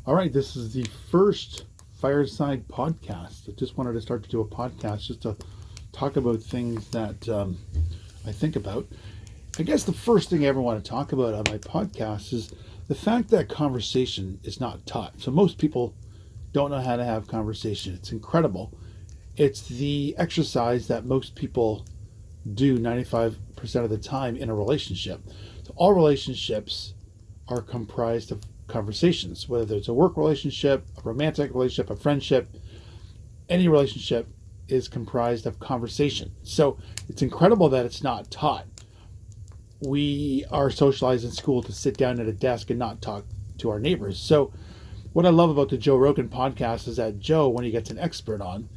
All right, this is the first Fireside podcast. I just wanted to start to do a podcast just to talk about things that I think about. I guess the first thing I ever want to talk about on my podcast is the fact that conversation is not taught. So most people don't know how to have conversation. It's incredible. It's the exercise that most people do 95% of the time in a relationship. So all relationships are comprised of conversations, whether it's a work relationship, a romantic relationship, a friendship, any relationship is comprised of conversation. So it's incredible that it's not taught. We are socialized in school to sit down at a desk and not talk to our neighbors. So what I love about the Joe Rogan podcast is that Joe, when he gets an expert on,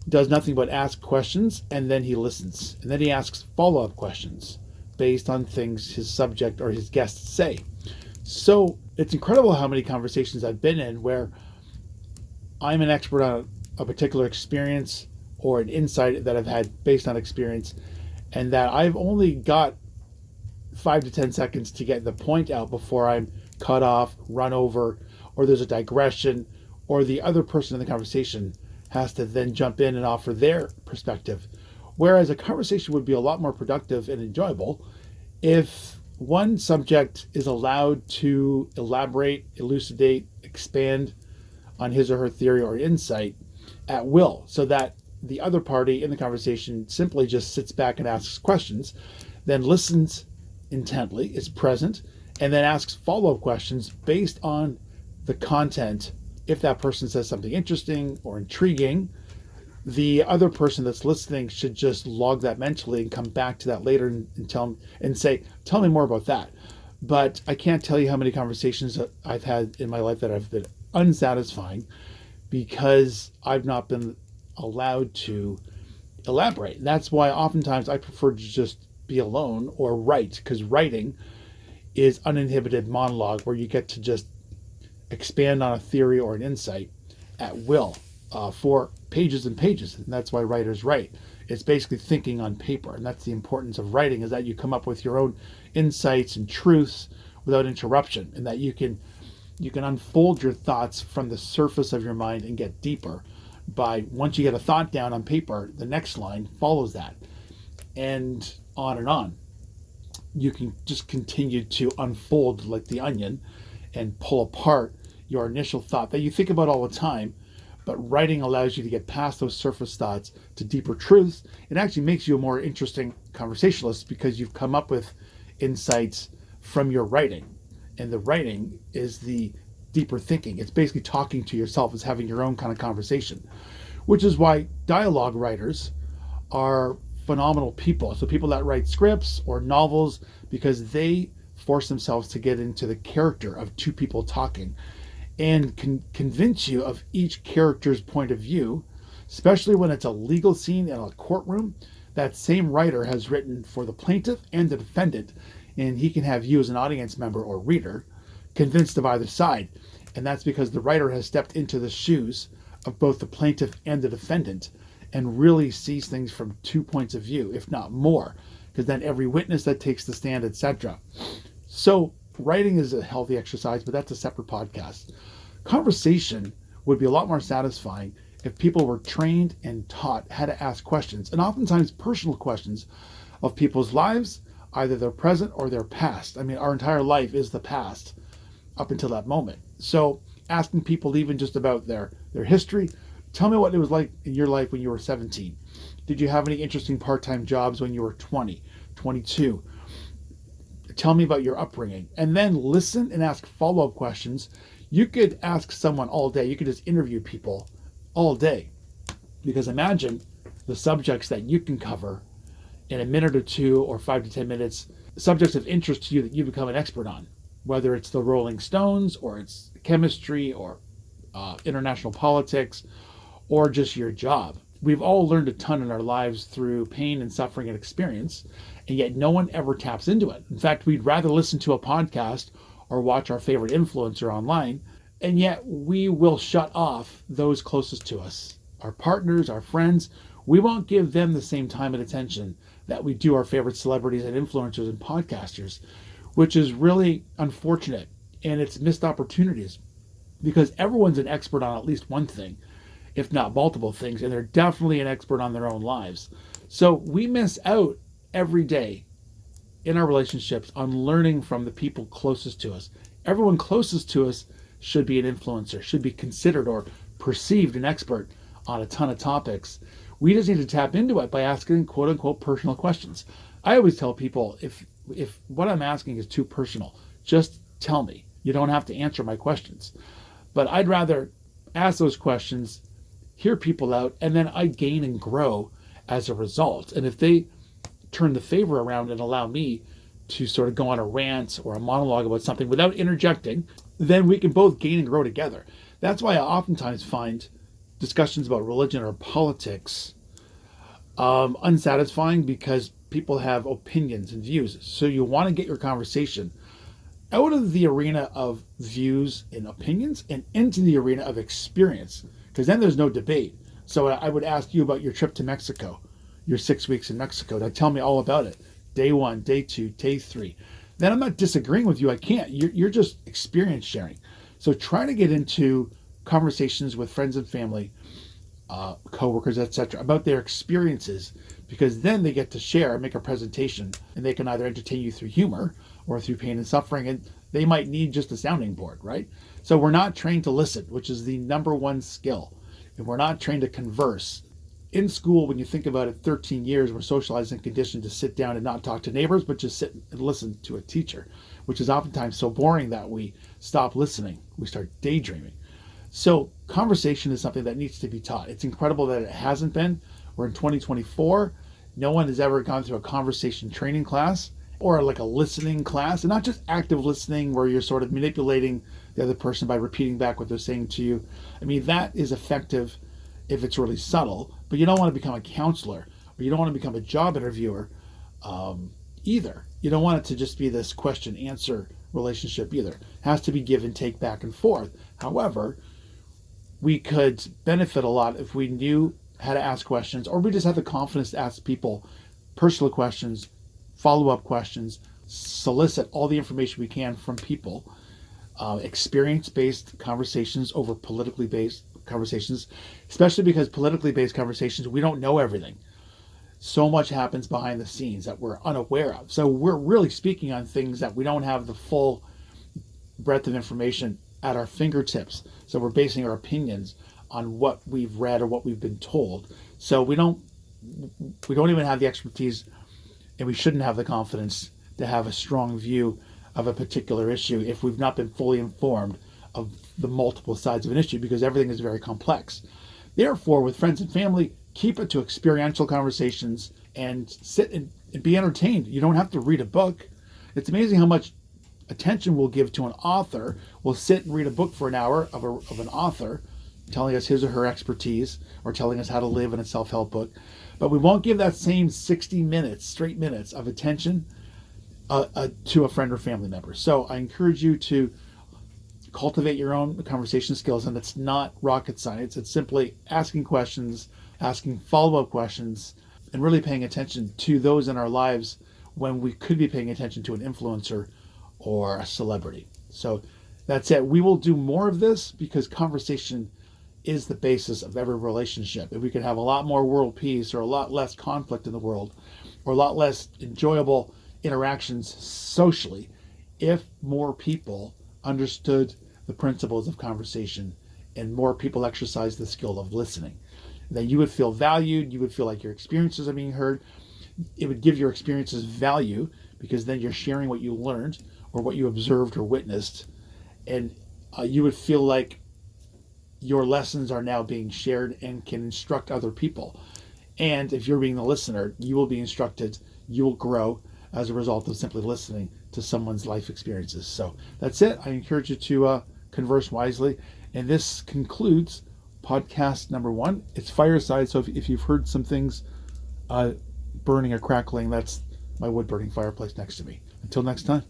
does nothing but ask questions and then he listens. And then he asks follow-up questions based on things his subject or his guests say. So it's incredible how many conversations I've been in where I'm an expert on a particular experience or an insight that I've had based on experience, and that I've only got 5 to 10 seconds to get the point out before I'm cut off, run over, or there's a digression, or the other person in the conversation has to then jump in and offer their perspective. Whereas a conversation would be a lot more productive and enjoyable if one subject is allowed to elaborate, elucidate, expand on his or her theory or insight at will, so that the other party in the conversation simply just sits back and asks questions, then listens intently, is present, and then asks follow-up questions based on the content. If that person says something interesting or intriguing, the other person that's listening should just log that mentally and come back to that later and tell me more about that. But I can't tell you how many conversations that I've had in my life that have been unsatisfying because I've not been allowed to elaborate. And that's why oftentimes I prefer to just be alone or write, because writing is uninhibited monologue where you get to just expand on a theory or an insight at will. For pages and pages, and that's why writers write. It's basically thinking on paper, and that's the importance of writing, is that you come up with your own insights and truths without interruption, and that you can unfold your thoughts from the surface of your mind and get deeper by, once you get a thought down on paper, the next line follows that, and on and on. You can just continue to unfold like the onion and pull apart your initial thought that you think about all the time. But writing allows you to get past those surface thoughts to deeper truths. It actually makes you a more interesting conversationalist because you've come up with insights from your writing. And the writing is the deeper thinking. It's basically talking to yourself. It's having your own kind of conversation, which is why dialogue writers are phenomenal people. So people that write scripts or novels, because they force themselves to get into the character of two people talking and can convince you of each character's point of view, especially when it's a legal scene in a courtroom. That same writer has written for the plaintiff and the defendant, and he can have you as an audience member or reader convinced of either side. And that's because the writer has stepped into the shoes of both the plaintiff and the defendant and really sees things from 2 points of view, if not more, because then every witness that takes the stand, etc. So writing is a healthy exercise, but that's a separate podcast. Conversation would be a lot more satisfying if people were trained and taught how to ask questions, and oftentimes personal questions of people's lives, either their present or their past. I mean, our entire life is the past up until that moment. So asking people even just about their history. Tell me what it was like in your life when you were 17. Did you have any interesting part-time jobs when you were 20, 22? Tell me about your upbringing, and then listen and ask follow-up questions. You could ask someone all day. You could just interview people all day, because imagine the subjects that you can cover in a minute or two or 5 to 10 minutes, subjects of interest to you that you become an expert on, whether it's the Rolling Stones or it's chemistry or international politics or just your job. We've all learned a ton in our lives through pain and suffering and experience, and yet no one ever taps into it. In fact, we'd rather listen to a podcast or watch our favorite influencer online, and yet we will shut off those closest to us, our partners, our friends. We won't give them the same time and attention that we do our favorite celebrities and influencers and podcasters, which is really unfortunate, and it's missed opportunities. because everyone's an expert on at least one thing, if not multiple things, and they're definitely an expert on their own lives. So we miss out every day in our relationships on learning from the people closest to us. Everyone closest to us should be an influencer, should be considered or perceived an expert on a ton of topics. We just need to tap into it by asking quote unquote personal questions. I always tell people, if what I'm asking is too personal, just tell me. You don't have to answer my questions. But I'd rather ask those questions, hear people out, and then I gain and grow as a result. And if they turn the favor around and allow me to sort of go on a rant or a monologue about something without interjecting, then we can both gain and grow together. That's why I oftentimes find discussions about religion or politics unsatisfying, because people have opinions and views. So you want to get your conversation out of the arena of views and opinions and into the arena of experience, because then there's no debate. So I would ask you about your trip to Mexico, your 6 weeks in Mexico. Now tell me all about it. Day 1, day 2, day 3. Then I'm not disagreeing with you. I can't. You're just experience sharing. So try to get into conversations with friends and family, coworkers, etc., about their experiences, because then they get to share, make a presentation, and they can either entertain you through humor or through pain and suffering, and they might need just a sounding board, right? So we're not trained to listen, which is the number one skill, and we're not trained to converse. In school, when you think about it, 13 years, we're socialized and conditioned to sit down and not talk to neighbors, but just sit and listen to a teacher, which is oftentimes so boring that we stop listening. We start daydreaming. So conversation is something that needs to be taught. It's incredible that it hasn't been. We're in 2024. No one has ever gone through a conversation training class or like a listening class, and not just active listening where you're sort of manipulating the other person by repeating back what they're saying to you. I mean, that is effective if it's really subtle, but you don't want to become a counselor, or you don't want to become a job interviewer either. You don't want it to just be this question-answer relationship either. It has to be give and take, back and forth. However, we could benefit a lot if we knew how to ask questions, or we just have the confidence to ask people personal questions, follow-up questions, solicit all the information we can from people, experience-based conversations over politically based conversations, especially because politically based conversations, we don't know everything. So much happens behind the scenes that we're unaware of. So we're really speaking on things that we don't have the full breadth of information at our fingertips. So we're basing our opinions on what we've read or what we've been told. So we don't even have the expertise, and we shouldn't have the confidence to have a strong view of a particular issue if we've not been fully informed of the multiple sides of an issue, because everything is very complex. Therefore, with friends and family, keep it to experiential conversations and sit and be entertained. You don't have to read a book. It's amazing how much attention we'll give to an author. We'll sit and read a book for an hour of an author telling us his or her expertise or telling us how to live in a self-help book. But we won't give that same 60 minutes, straight minutes of attention to a friend or family member. So I encourage you to cultivate your own conversation skills, and it's not rocket science. It's simply asking questions, asking follow-up questions, and really paying attention to those in our lives when we could be paying attention to an influencer or a celebrity. So that's it. We will do more of this because conversation is the basis of every relationship. If we could have a lot more world peace, or a lot less conflict in the world, or a lot less enjoyable interactions socially, if more people understood the principles of conversation and more people exercise the skill of listening, then you would feel valued. You would feel like your experiences are being heard. It would give your experiences value, because then you're sharing what you learned or what you observed or witnessed, and you would feel like your lessons are now being shared and can instruct other people. And if you're being the listener, you will be instructed. You will grow as a result of simply listening to someone's life experiences. So that's it. I encourage you to converse wisely. And this concludes podcast number 1. It's fireside. So if you've heard some things burning or crackling, that's my wood burning fireplace next to me. Until next time.